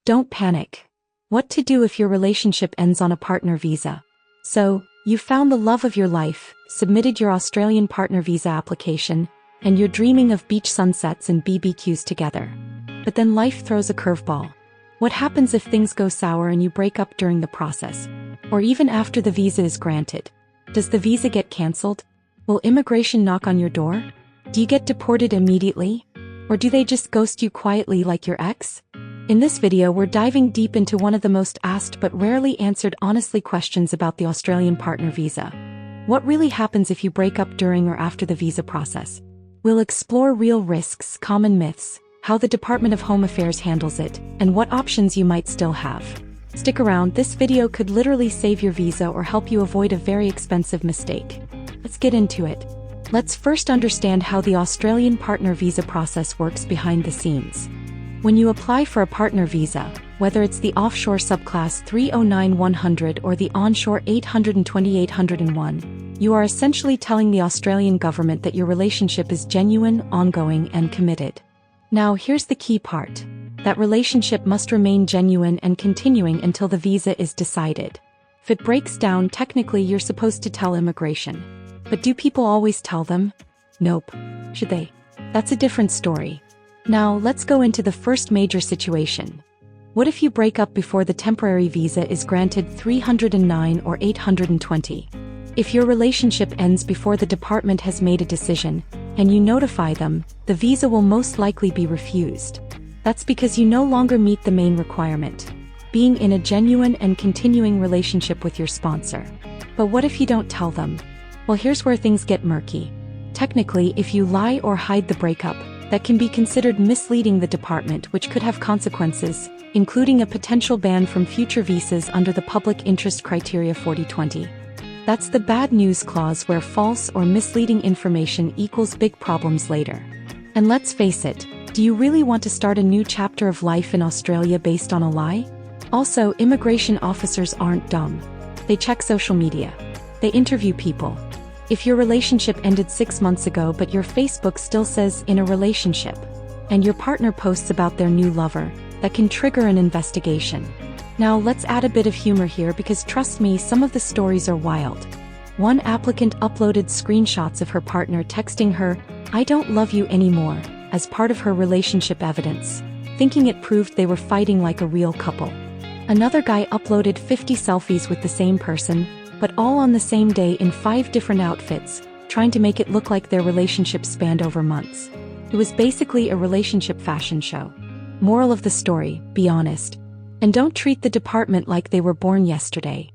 Don't panic. What to do if your relationship ends on a partner visa? So, you found the love of your life, submitted your Australian partner visa application, and you're dreaming of beach sunsets and BBQs together. But then life throws a curveball. What happens if things go sour and you break up during the process? Or even after the visa is granted? Does the visa get cancelled? Will immigration knock on your door? Do you get deported immediately? Or do they just ghost you quietly like your ex? In this video, we're diving deep into one of the most asked but rarely answered honestly questions about the Australian partner visa. What really happens if you break up during or after the visa process? We'll explore real risks, common myths, how the Department of Home Affairs handles it, and what options you might still have. Stick around, this video could literally save your visa or help you avoid a very expensive mistake. Let's get into it. Let's first understand how the Australian partner visa process works behind the scenes. When you apply for a partner visa, whether it's the offshore subclass 309-100 or the onshore 820-801, you are essentially telling the Australian government that your relationship is genuine, ongoing, and committed. Now, here's the key part. That relationship must remain genuine and continuing until the visa is decided. If it breaks down, technically you're supposed to tell immigration. But do people always tell them? Nope. Should they? That's a different story. Now, let's go into the first major situation. What if you break up before the temporary visa is granted 309 or 820? If your relationship ends before the department has made a decision, and you notify them, the visa will most likely be refused. That's because you no longer meet the main requirement, being in a genuine and continuing relationship with your sponsor. But what if you don't tell them? Well, here's where things get murky. Technically, if you lie or hide the breakup, that can be considered misleading the department, which could have consequences, including a potential ban from future visas under the Public Interest Criteria 4020. That's the bad news clause where false or misleading information equals big problems later. And let's face it, do you really want to start a new chapter of life in Australia based on a lie? Also, immigration officers aren't dumb. They check social media. They interview people. If your relationship ended 6 months ago but your Facebook still says in a relationship, and your partner posts about their new lover, that can trigger an investigation. Now let's add a bit of humor here because trust me, some of the stories are wild. One applicant uploaded screenshots of her partner texting her, "I don't love you anymore," as part of her relationship evidence, thinking it proved they were fighting like a real couple. Another guy uploaded 50 selfies with the same person, but all on the same day in 5 different outfits, trying to make it look like their relationship spanned over months. It was basically a relationship fashion show. Moral of the story, be honest. And don't treat the department like they were born yesterday.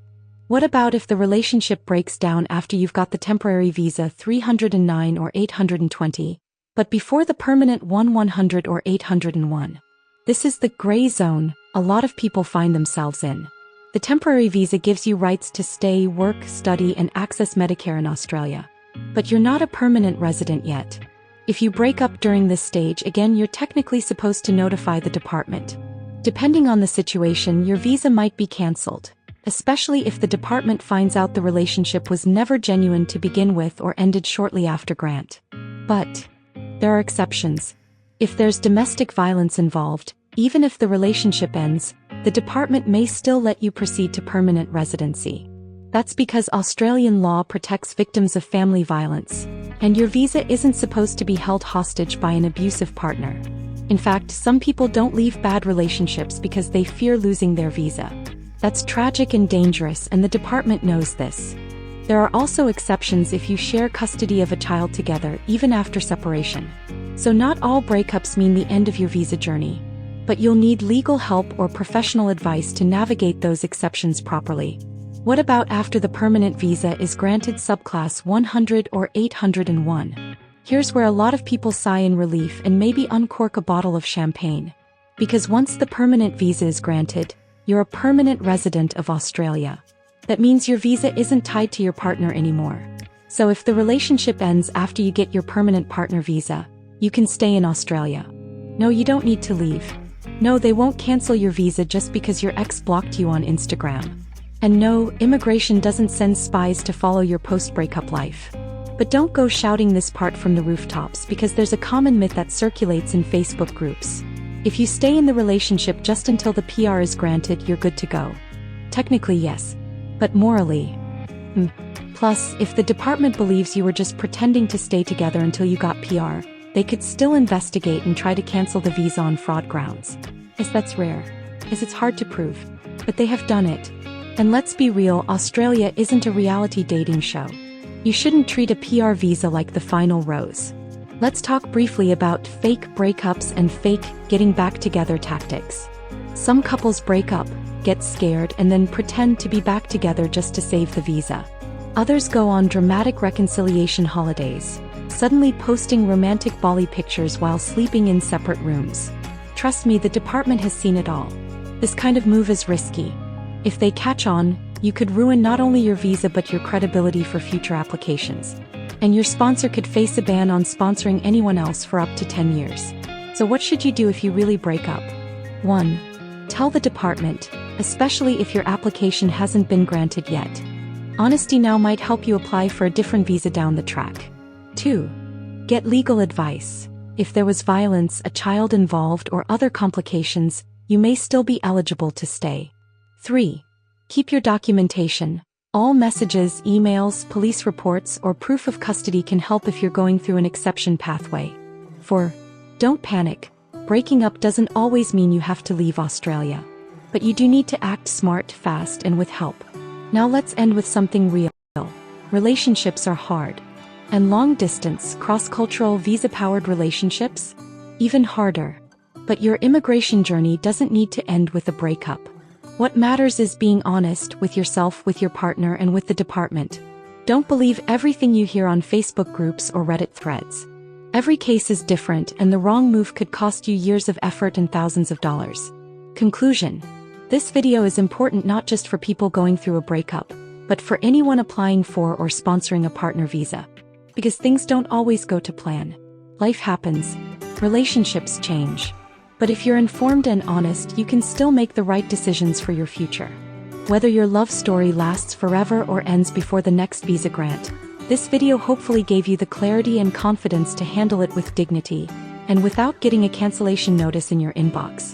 What about if the relationship breaks down after you've got the temporary visa 309 or 820, but before the permanent 100 or 801? This is the gray zone a lot of people find themselves in. The temporary visa gives you rights to stay, work, study, and access Medicare in Australia. But you're not a permanent resident yet. If you break up during this stage, again, you're technically supposed to notify the department. Depending on the situation, your visa might be cancelled, especially if the department finds out the relationship was never genuine to begin with or ended shortly after grant. But there are exceptions. If there's domestic violence involved, even if the relationship ends, the department may still let you proceed to permanent residency. That's because Australian law protects victims of family violence, and your visa isn't supposed to be held hostage by an abusive partner. In fact, some people don't leave bad relationships because they fear losing their visa. That's tragic and dangerous, and the department knows this. There are also exceptions if you share custody of a child together, even after separation. So not all breakups mean the end of your visa journey. But you'll need legal help or professional advice to navigate those exceptions properly. What about after the permanent visa is granted subclass 100 or 801? Here's where a lot of people sigh in relief and maybe uncork a bottle of champagne. Because once the permanent visa is granted, you're a permanent resident of Australia. That means your visa isn't tied to your partner anymore. So if the relationship ends after you get your permanent partner visa, you can stay in Australia. No, you don't need to leave. No, they won't cancel your visa just because your ex blocked you on Instagram. And no, immigration doesn't send spies to follow your post-breakup life. But don't go shouting this part from the rooftops because there's a common myth that circulates in Facebook groups. If you stay in the relationship just until the PR is granted, you're good to go. Technically, yes. But morally, Plus, if the department believes you were just pretending to stay together until you got PR, they could still investigate and try to cancel the visa on fraud grounds. Yes, that's rare, as it's hard to prove. But they have done it. And let's be real, Australia isn't a reality dating show. You shouldn't treat a PR visa like the final rose. Let's talk briefly about fake breakups and fake getting back together tactics. Some couples break up, get scared, and then pretend to be back together just to save the visa. Others go on dramatic reconciliation holidays, suddenly posting romantic Bali pictures while sleeping in separate rooms. Trust me, the department has seen it all. This kind of move is risky. If they catch on, you could ruin not only your visa but your credibility for future applications. And your sponsor could face a ban on sponsoring anyone else for up to 10 years. So what should you do if you really break up? 1. Tell the department, especially if your application hasn't been granted yet. Honesty now might help you apply for a different visa down the track. 2. Get legal advice. If there was violence, a child involved, or other complications, you may still be eligible to stay. 3. Keep your documentation. All messages, emails, police reports, or proof of custody can help if you're going through an exception pathway. 4. Don't panic. Breaking up doesn't always mean you have to leave Australia. But you do need to act smart, fast, and with help. Now let's end with something real. Relationships are hard. And long-distance, cross-cultural, visa-powered relationships? Even harder. But your immigration journey doesn't need to end with a breakup. What matters is being honest with yourself, with your partner, and with the department. Don't believe everything you hear on Facebook groups or Reddit threads. Every case is different, and the wrong move could cost you years of effort and thousands of dollars. Conclusion. This video is important not just for people going through a breakup, but for anyone applying for or sponsoring a partner visa. Because things don't always go to plan. Life happens. Relationships change. But if you're informed and honest, you can still make the right decisions for your future. Whether your love story lasts forever or ends before the next visa grant, this video hopefully gave you the clarity and confidence to handle it with dignity, and without getting a cancellation notice in your inbox.